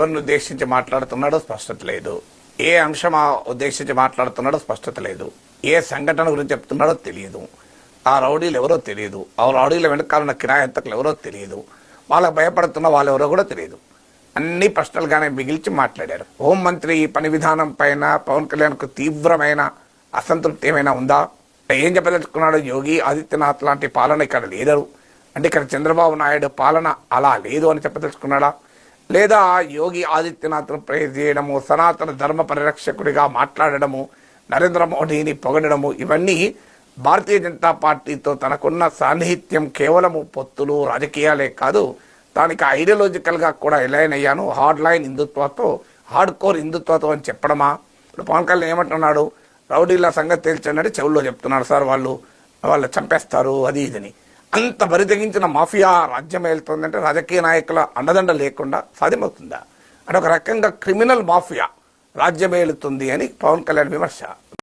ఎవరిని ఉద్దేశించి మాట్లాడుతున్నాడో స్పష్టత లేదు. ఏ అంశం ఉద్దేశించి మాట్లాడుతున్నాడో స్పష్టత లేదు. ఏ సంఘటన గురించి చెప్తున్నాడో తెలియదు. ఆ రౌడీలు ఎవరో తెలియదు. ఆ రౌడీల వెనకాలన్న కిరాయంతకులు ఎవరో తెలియదు. వాళ్ళకు భయపడుతున్న వాళ్ళు ఎవరో కూడా తెలియదు. అన్ని ప్రశ్నలుగానే మిగిల్చి మాట్లాడారు. హోంమంత్రి ఈ పని విధానం పైన పవన్ కళ్యాణ్కు తీవ్రమైన అసంతృప్తి ఏమైనా ఉందా? ఏం చెప్పదలుచుకున్నాడు? యోగి ఆదిత్యనాథ్ లాంటి పాలన ఇక్కడ లేదు అంటే ఇక్కడ చంద్రబాబు నాయుడు పాలన అలా లేదు అని చెప్పదలుచుకున్నాడా? లేదా యోగి ఆదిత్యనాథ్ను ప్రేజ్ చేయడము, సనాతన ధర్మ పరిరక్షకుడిగా మాట్లాడడము, నరేంద్ర మోడీని పొగడము, ఇవన్నీ భారతీయ జనతా పార్టీతో తనకున్న సాన్నిహిత్యం కేవలము పొత్తులు రాజకీయాలే కాదు, దానికి ఐడియాలజికల్గా కూడా ఎలైన్ అయ్యాను, హార్డ్ లైన్ హిందుత్వతో, హార్డ్ కోర్ హిందుత్వతో అని చెప్పడమా? ఇప్పుడు పవన్ కళ్యాణ్ ఏమంటున్నాడు? రౌడీల సంగతి తేల్చండి చెవుల్లో చెప్తున్నాడు. సార్ వాళ్ళు చంపేస్తారు అది ఇదని. అంత బరితెగించిన మాఫియా రాజ్యం వెళ్తుందంటే రాజకీయ నాయకుల అండదండ లేకుండా సాధ్యమవుతుందా? అంటే ఒక రకంగా క్రిమినల్ మాఫియా రాజ్యం వెళుతుంది అని పవన్ కళ్యాణ్ విమర్శ.